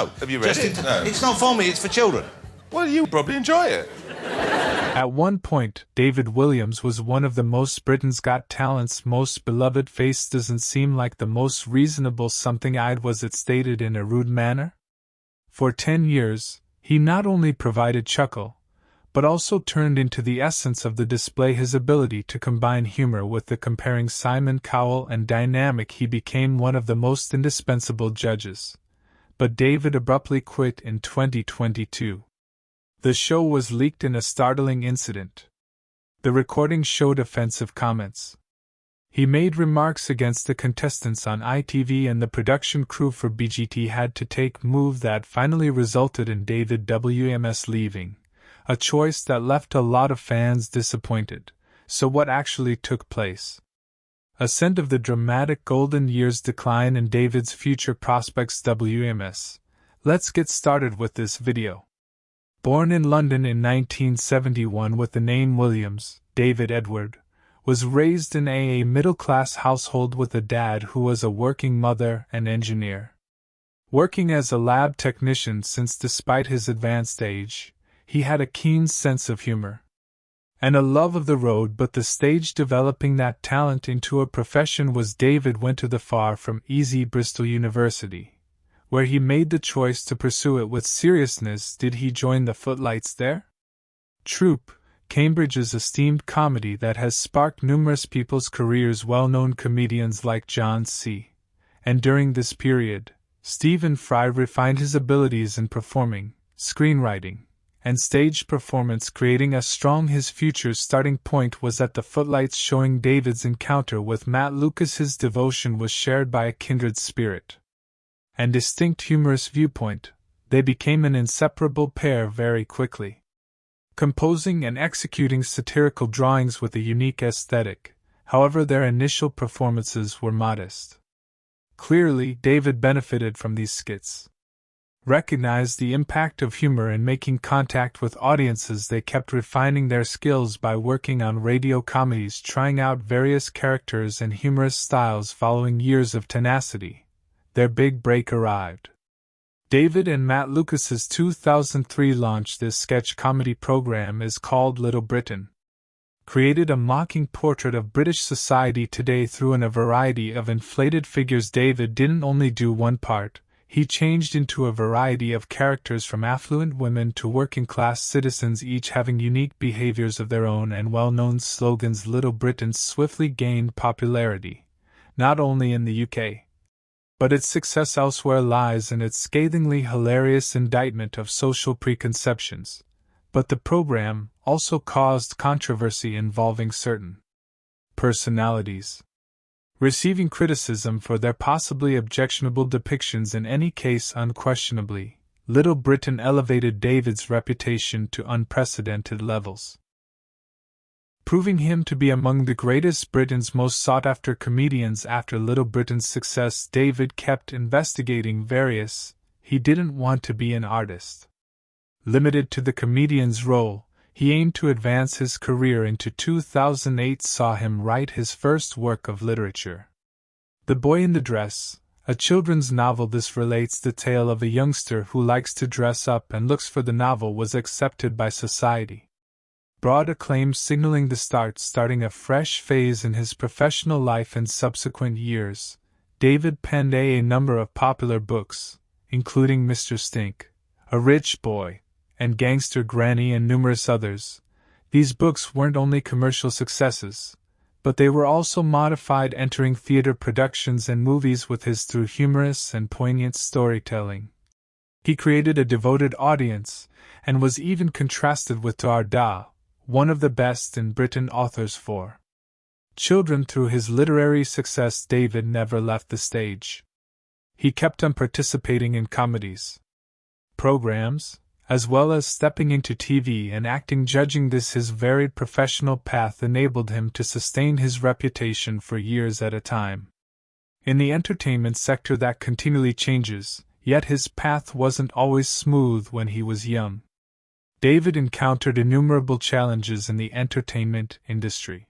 Oh, have you read it? No. It's not for me, it's for children. Well, you probably enjoy it. At one point, David Walliams was one of the most Britain's Got Talent's most beloved face. Doesn't seem like the most reasonable something I'd, was it stated in a rude manner? For 10 years, he not only provided chuckle, but also turned into the essence of the display his ability to combine humor with the comparing Simon Cowell and dynamic. He became one of the most indispensable judges. But David abruptly quit in 2022. The show was leaked in a startling incident. The recording showed offensive comments. He made remarks against the contestants on ITV, and the production crew for BGT had to take move that finally resulted in David WMS leaving, a choice that left a lot of fans disappointed. So what actually took place? Ascent of the dramatic golden years, decline in David's future prospects. WMS. Let's get started with this video. Born in London in 1971 with the name Walliams, David Edward was raised in a middle-class household with a dad who was a working mother and engineer. Working as a lab technician since, despite his advanced age, he had a keen sense of humor and a love of the road, but the stage developing that talent into a profession was David went to the far from easy Bristol University, where he made the choice to pursue it with seriousness. Did he join the footlights there? Troupe, Cambridge's esteemed comedy that has sparked numerous people's careers, well-known comedians like John C. And during this period, Stephen Fry refined his abilities in performing, screenwriting, and stage performance, creating a strong. His future's starting point was at the footlights, showing David's encounter with Matt Lucas. His devotion was shared by a kindred spirit and distinct humorous viewpoint. They became an inseparable pair very quickly, composing and executing satirical drawings with a unique aesthetic. However, their initial performances were modest. Clearly, David benefited from these skits, recognized the impact of humor in making contact with audiences. They kept refining their skills by working on radio comedies, trying out various characters and humorous styles. Following years of tenacity, their big break arrived. David and Matt Lucas's 2003 launch. This sketch comedy program is called Little Britain. Created a mocking portrait of British society today through a variety of inflated figures. David didn't only do one part, he changed into a variety of characters, from affluent women to working-class citizens, each having unique behaviors of their own and well-known slogans. Little Britain swiftly gained popularity, not only in the UK, but its success elsewhere lies in its scathingly hilarious indictment of social preconceptions. But the program also caused controversy involving certain personalities, receiving criticism for their possibly objectionable depictions. In any case, unquestionably, Little Britain elevated David's reputation to unprecedented levels, proving him to be among the greatest Britain's most sought-after comedians. After Little Britain's success, David kept investigating various. He didn't want to be an artist limited to the comedian's role. He aimed to advance his career. Into 2008 saw him write his first work of literature, The Boy in the Dress, a children's novel. This relates the tale of a youngster who likes to dress up and looks for the novel was accepted by society. Broad acclaim, signaling the starting a fresh phase in his professional life. In subsequent years, David penned a number of popular books, including Mr. Stink, A Rich Boy, and Gangster Granny, and numerous others. These books weren't only commercial successes, but they were also modified, entering theater productions and movies with his through humorous and poignant storytelling. He created a devoted audience, and was even contrasted with Darda, one of the best in Britain authors for children. Through his literary success, David never left the stage. He kept on participating in comedies programs, as well as stepping into TV and acting. Judging this, his varied professional path enabled him to sustain his reputation for years at a time. In the entertainment sector that continually changes, yet his path wasn't always smooth. When he was young, David encountered innumerable challenges in the entertainment industry.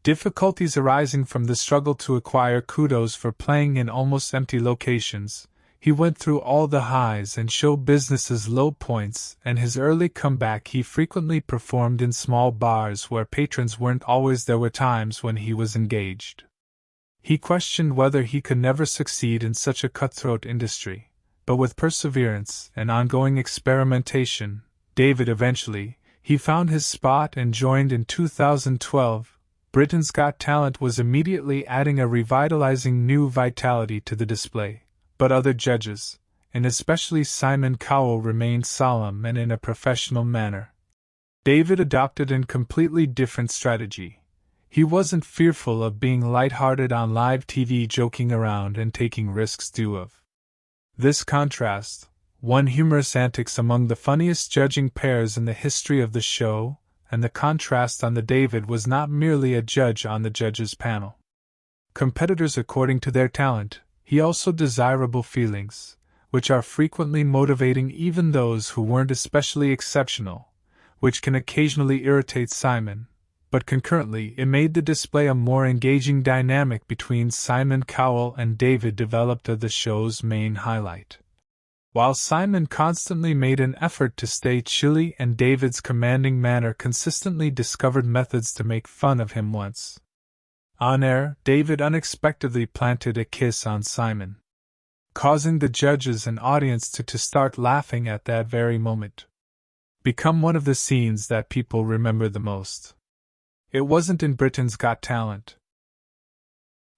Difficulties arising from the struggle to acquire kudos for playing in almost empty locations. He went through all the highs and show business's low points, and his early comeback he frequently performed in small bars where patrons weren't always. There were times when he was engaged. He questioned whether he could never succeed in such a cutthroat industry, but with perseverance and ongoing experimentation, David eventually, he found his spot and joined in 2012. Britain's Got Talent was immediately adding a revitalizing new vitality to the display. But other judges, and especially Simon Cowell, remained solemn and in a professional manner. David adopted a completely different strategy. He wasn't fearful of being lighthearted on live TV, joking around and taking risks due of. This contrast, won humorous antics among the funniest judging pairs in the history of the show, and the contrast on the David was not merely a judge on the judges' panel. Competitors according to their talent, he also desirable feelings, which are frequently motivating even those who weren't especially exceptional, which can occasionally irritate Simon, but concurrently it made the display a more engaging dynamic between Simon Cowell and David developed of the show's main highlight. While Simon constantly made an effort to stay chilly and David's commanding manner consistently discovered methods to make fun of him once. On air, David unexpectedly planted a kiss on Simon, causing the judges and audience to start laughing at that very moment. Become one of the scenes that people remember the most. It wasn't in Britain's Got Talent.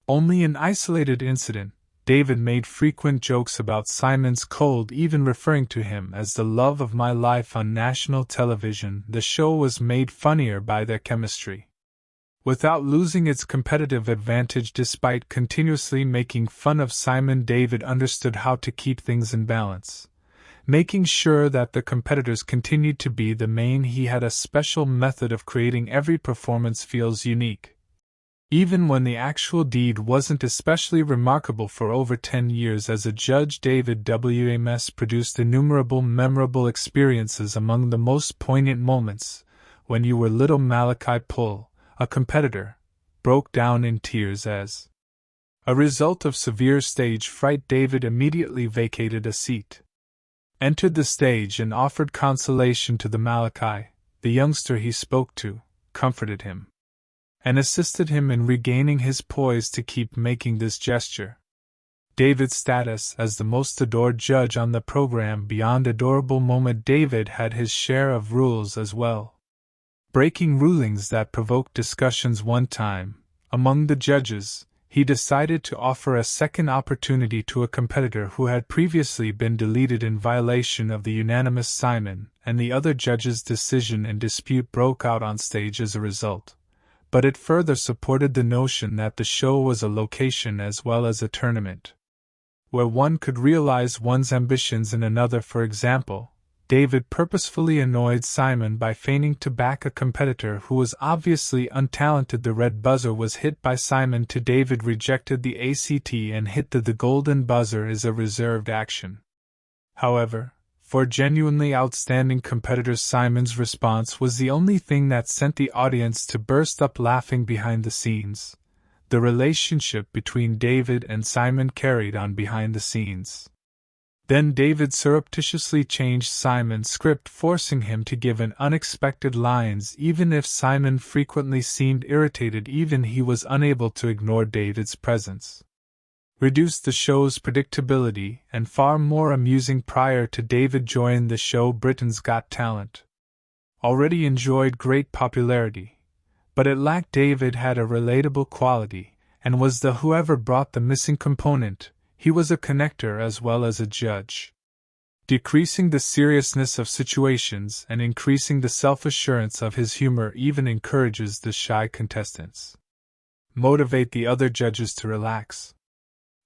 Only an isolated incident, David made frequent jokes about Simon's cold, even referring to him as the love of my life on national television. The show was made funnier by their chemistry. Without losing its competitive advantage despite continuously making fun of Simon, David understood how to keep things in balance, making sure that the competitors continued to be the main. He had a special method of creating every performance feels unique. Even when the actual deed wasn't especially remarkable. For over 10 years as a judge, David WMS produced innumerable memorable experiences. Among the most poignant moments, when you were little Malachi Pull, a competitor, broke down in tears as a result of severe stage fright. David immediately vacated a seat, entered the stage and offered consolation to the Malachi. The youngster he spoke to comforted him and assisted him in regaining his poise to keep making this gesture. David's status as the most adored judge on the program beyond adorable moment. David had his share of rules as well, breaking rulings that provoked discussions. One time, among the judges, he decided to offer a second opportunity to a competitor who had previously been deleted in violation of the unanimous Simon and the other judges' decision, and dispute broke out on stage as a result. But it further supported the notion that the show was a location as well as a tournament, where one could realize one's ambitions in another. For example, David purposefully annoyed Simon by feigning to back a competitor who was obviously untalented. The red buzzer was hit by Simon to David rejected the ACT and hit the golden buzzer is a reserved action. However, for genuinely outstanding competitors, Simon's response was the only thing that sent the audience to burst up laughing. Behind the scenes, the relationship between David and Simon carried on behind the scenes. Then David surreptitiously changed Simon's script, forcing him to give an unexpected lines even if Simon frequently seemed irritated. Even he was unable to ignore David's presence. Reduced the show's predictability and far more amusing. Prior to David joining the show, Britain's Got Talent already enjoyed great popularity, but it lacked. David had a relatable quality, and was the whoever brought the missing component. He was a connector as well as a judge, decreasing the seriousness of situations and increasing the self-assurance of his humor. Even encourages the shy contestants, motivate the other judges to relax.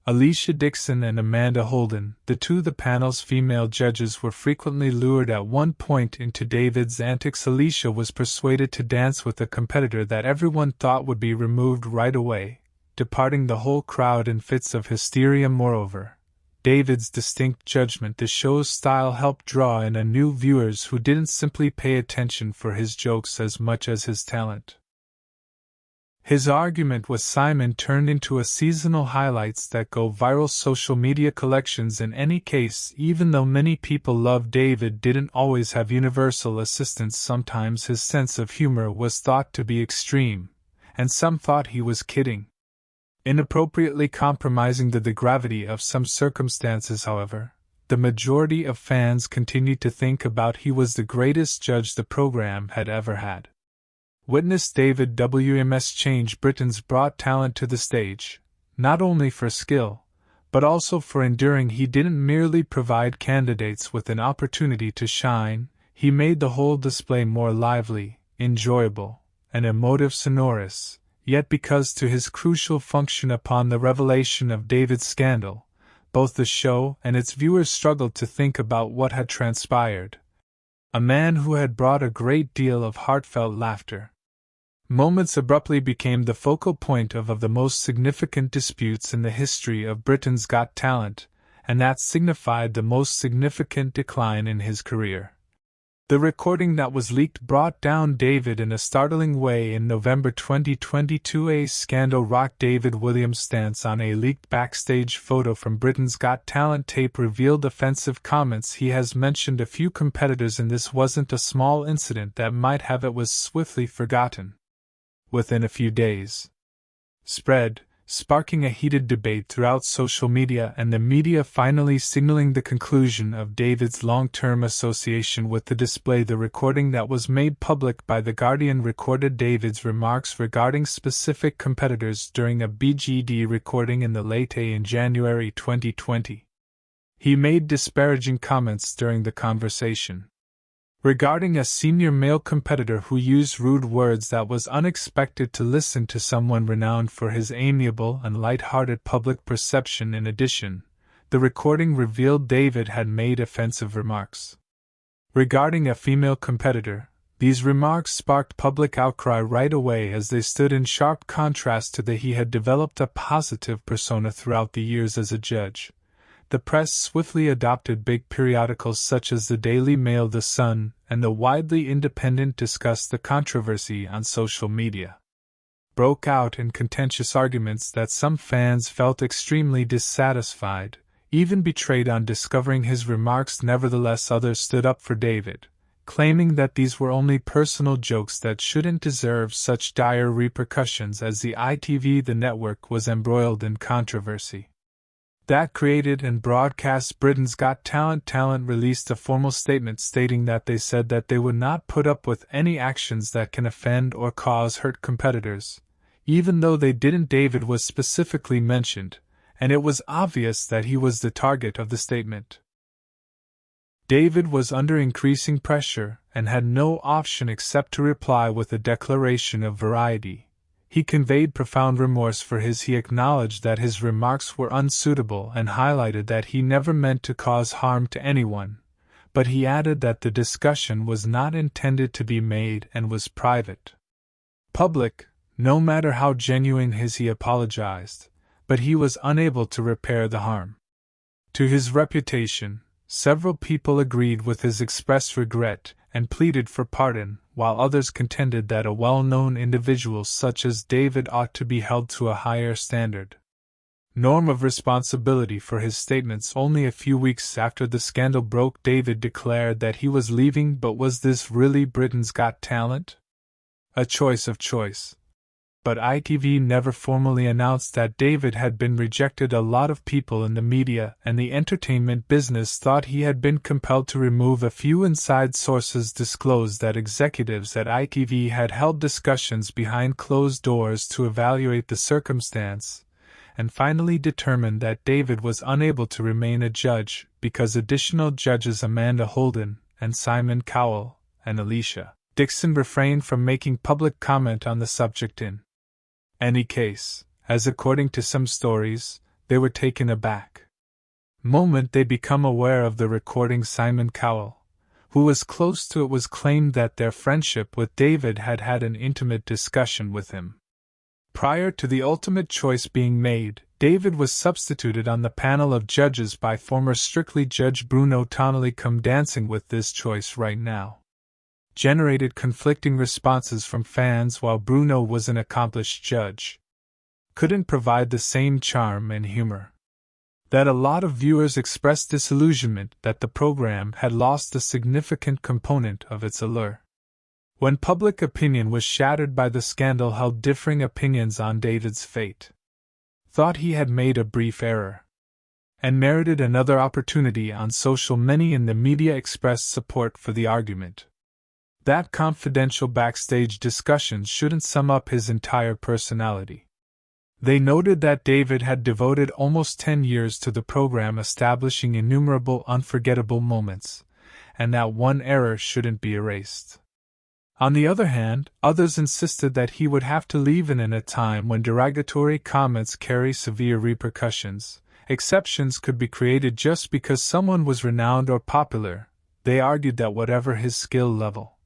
Alicia Dixon and Amanda Holden, the panel's female judges, were frequently lured at one point into David's antics. Alicia was persuaded to dance with a competitor that everyone thought would be removed right away, departing the whole crowd in fits of hysteria. Moreover, David's distinct judgment, the show's style, helped draw in a new viewers who didn't simply pay attention for his jokes as much as his talent. His argument with Simon turned into a seasonal highlights that go viral social media collections. In any case, even though many people loved David didn't always have universal assistance. Sometimes his sense of humor was thought to be extreme, and some thought he was kidding, inappropriately compromising the gravity of some circumstances. However, the majority of fans continued to think about he was the greatest judge the program had ever had. Witness David Walliams change Britain's brought talent to the stage, not only for skill, but also for enduring. He didn't merely provide candidates with an opportunity to shine, he made the whole display more lively, enjoyable, and emotive sonorous, yet because to his crucial function upon the revelation of David's scandal, both the show and its viewers struggled to think about what had transpired. A man who had brought a great deal of heartfelt laughter moments abruptly became the focal point of the most significant disputes in the history of Britain's Got Talent, and that signified the most significant decline in his career. The recording that was leaked brought down David in a startling way. In November 2022, a scandal rocked David Walliams' stance on a leaked backstage photo from Britain's Got Talent tape revealed offensive comments. He has mentioned a few competitors, and this wasn't a small incident that might have it was swiftly forgotten within a few days. Sparking a heated debate throughout social media, and the media finally signaling the conclusion of David's long-term association with the display. The recording that was made public by The Guardian recorded David's remarks regarding specific competitors during a BGD recording in the late in January 2020. He made disparaging comments during the conversation regarding a senior male competitor who used rude words that was unexpected to listen to someone renowned for his amiable and light-hearted public perception. In addition, the recording revealed David had made offensive remarks regarding a female competitor. These remarks sparked public outcry right away, as they stood in sharp contrast to he had developed a positive persona throughout the years as a judge. The press swiftly adopted big periodicals such as the Daily Mail, The Sun, and the widely independent discussed the controversy on social media. Broke out in contentious arguments that some fans felt extremely dissatisfied, even betrayed on discovering his remarks. Nevertheless, others stood up for David, claiming that these were only personal jokes that shouldn't deserve such dire repercussions. As the ITV, the network, was embroiled in controversy that created and broadcast Britain's Got Talent. Talent released a formal statement stating that they said that they would not put up with any actions that can offend or cause hurt competitors, even though they didn't. David was specifically mentioned, and it was obvious that he was the target of the statement. David was under increasing pressure and had no option except to reply with a declaration of variety. He conveyed profound remorse for he acknowledged that his remarks were unsuitable and highlighted that he never meant to cause harm to anyone, but he added that the discussion was not intended to be made and was private. Public, no matter how genuine he apologized, but he was unable to repair the harm to his reputation. Several people agreed with his expressed regret and pleaded for pardon, while others contended that a well-known individual such as David ought to be held to a higher standard norm of responsibility for his statements. Only a few weeks after the scandal broke, David declared that he was leaving. But was this really Britain's Got Talent? A choice. But ITV never formally announced that David had been rejected. A lot of people in the media and the entertainment business thought he had been compelled to remove. A few inside sources disclosed that executives at ITV had held discussions behind closed doors to evaluate the circumstance, and finally determined that David was unable to remain a judge because additional judges Amanda Holden and Simon Cowell and Alicia Dixon refrained from making public comment on the subject. In any case, as according to some stories, they were taken aback moment they become aware of the recording. Simon Cowell, who was close to it, was claimed that their friendship with David had had an intimate discussion with him. Prior to the ultimate choice being made, David was substituted on the panel of judges by former Strictly judge Bruno Tonelli. Come dancing with this choice right now. generated conflicting responses from fans while Bruno was an accomplished judge. Couldn't provide the same charm and humor. That a lot of viewers expressed disillusionment that the program had lost a significant component of its allure. When public opinion was shattered by the scandal, held differing opinions on David's fate. Thought he had made a brief error and merited another opportunity on social. Many in the media expressed support for the argument that confidential backstage discussions shouldn't sum up his entire personality. They noted that David had devoted almost 10 years to the program, establishing innumerable unforgettable moments, and that one error shouldn't be erased. On the other hand, others insisted that he would have to leave in a time when derogatory comments carry severe repercussions. Exceptions could be created just because someone was renowned or popular. They argued that whatever his skill level,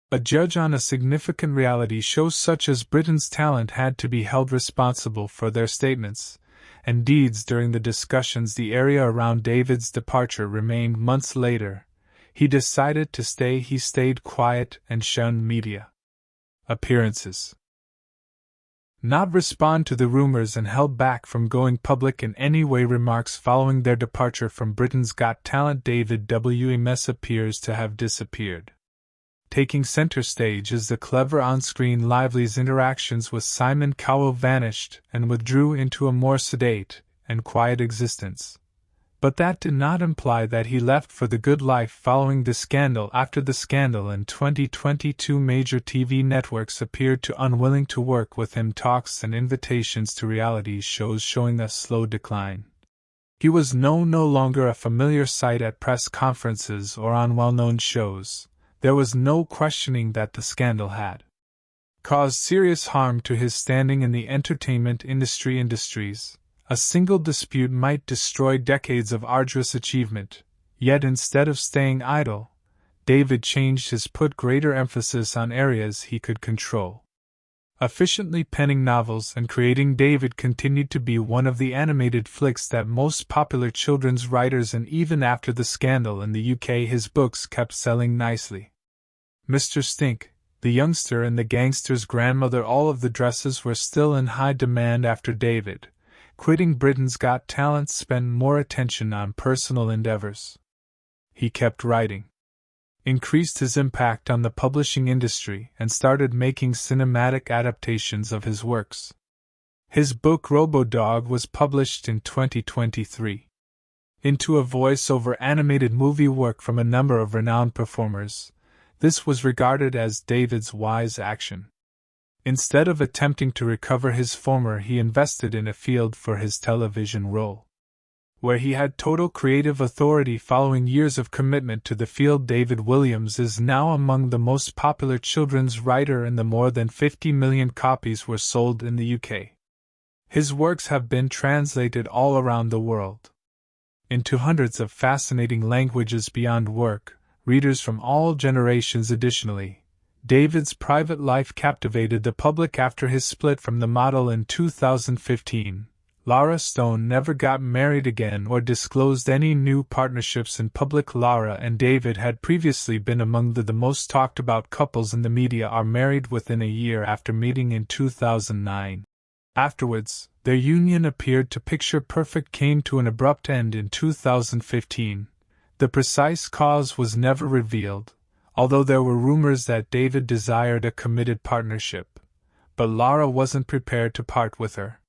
a judge on a significant reality show such as Britain's Talent had to be held responsible for their statements and deeds during the discussions. The area around David's departure remained. Months later, he decided to stay. He stayed quiet and shunned media appearances, not respond to the rumors, and held back from going public in any way. Remarks following their departure from Britain's Got Talent, David Walliams appears to have disappeared. Taking center stage is the clever on-screen Lively's interactions with Simon Cowell vanished and withdrew into a more sedate and quiet existence. But that did not imply that he left for the good life following the scandal. After the scandal in 2022, major TV networks appeared to unwilling to work with him, talks and invitations to reality shows showing a slow decline. He was no longer a familiar sight at press conferences or on well-known shows. There was no questioning that the scandal had caused serious harm to his standing in the entertainment industries. A single dispute might destroy decades of arduous achievement, yet instead of staying idle, David changed his put greater emphasis on areas he could control. Efficiently penning novels and creating, David continued to be one of the animated flicks that most popular children's writers, and even after the scandal in the UK his books kept selling nicely. Mr. Stink, The Youngster and The Gangster's Grandmother, all of the dresses were still in high demand after David, quitting Britain's Got Talent, spent more attention on personal endeavors. He kept writing, increased his impact on the publishing industry, and started making cinematic adaptations of his works. His book Robo-Dog was published in 2023. Into a voice-over animated movie work from a number of renowned performers, this was regarded as David's wise action. Instead of attempting to recover his former, he invested in a field for his television role, where he had total creative authority. Following years of commitment to the field, David Walliams is now among the most popular children's writer, and the more than 50 million copies were sold in the UK. His works have been translated all around the world into hundreds of fascinating languages beyond work, readers from all generations. Additionally, David's private life captivated the public after his split from the model in 2015. Lara Stone never got married again or disclosed any new partnerships in public. Lara and David had previously been among the most talked about couples in the media. Are married within a year after meeting in 2009. Afterwards, their union appeared to picture perfect, came to an abrupt end in 2015. The precise cause was never revealed, although there were rumors that David desired a committed partnership, but Lara wasn't prepared to part with her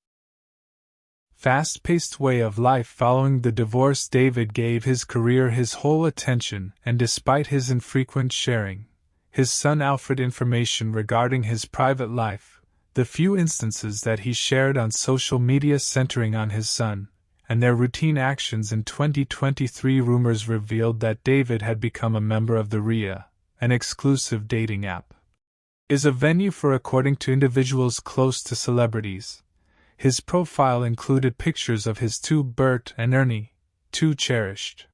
fast-paced way of life. Following the divorce, David gave his career his whole attention, and despite his infrequent sharing his son Alfred information regarding his private life, the few instances that he shared on social media centering on his son and their routine actions in 2023, rumors revealed that David had become a member of the Rhea, an exclusive dating app, is a venue for, according to individuals close to celebrities. His profile included pictures of his two, Bert and Ernie, two cherished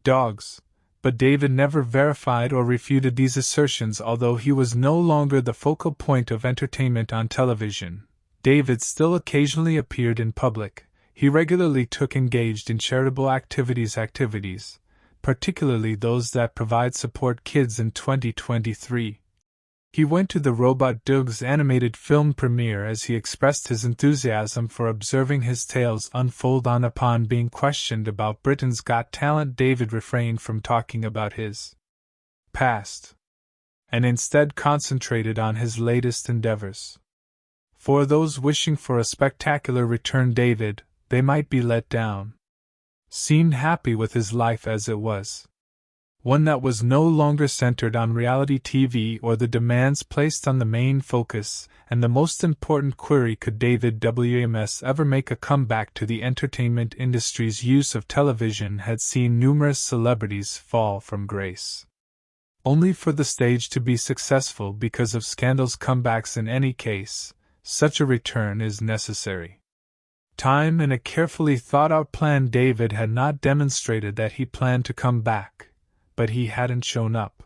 dogs, but David never verified or refuted these assertions. Although he was no longer the focal point of entertainment on television, David still occasionally appeared in public. He regularly engaged in charitable activities, particularly those that provide support kids in 2023. He went to the Robot Doug's animated film premiere as he expressed his enthusiasm for observing his tales unfold. Upon being questioned about Britain's Got Talent, David refrained from talking about his past, and instead concentrated on his latest endeavors. For those wishing for a spectacular return, David, they might be let down. Seemed happy with his life as it was. One that was no longer centered on reality TV or the demands placed on the main focus, and the most important query: could David Walliams ever make a comeback to the entertainment industry's use of television had seen numerous celebrities fall from grace, only for the stage to be successful because of scandals. Comebacks in any case, such a return is necessary. Time and a carefully thought-out plan. David had not demonstrated that he planned to come back, but he hadn't shown up,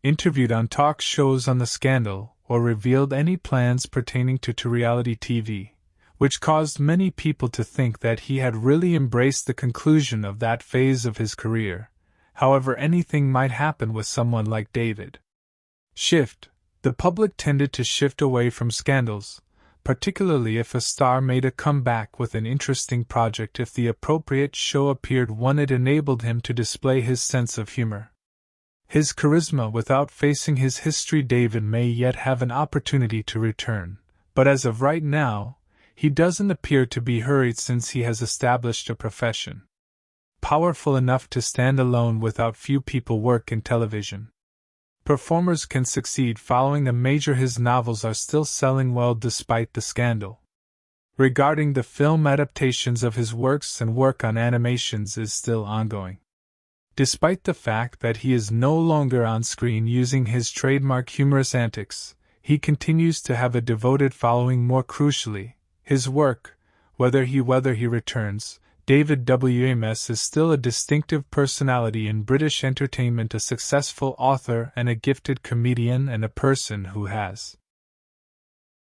interviewed on talk shows on the scandal, or revealed any plans pertaining to reality TV, which caused many people to think that he had really embraced the conclusion of that phase of his career. However, anything might happen with someone like David. The public tended to shift away from scandals, particularly if a star made a comeback with an interesting project. If the appropriate show appeared one, it enabled him to display his sense of humor, his charisma. Without facing his history, David may yet have an opportunity to return, but as of right now, he doesn't appear to be hurried since he has established a profession powerful enough to stand alone without few people work in television. Performers can succeed following a major. His novels are still selling well despite the scandal. Regarding the film adaptations of his works, and work on animations is still ongoing. Despite the fact that he is no longer on screen using his trademark humorous antics, he continues to have a devoted following. More crucially, his work, whether he returns, David Walliams is still a distinctive personality in British entertainment, a successful author and a gifted comedian, and a person who has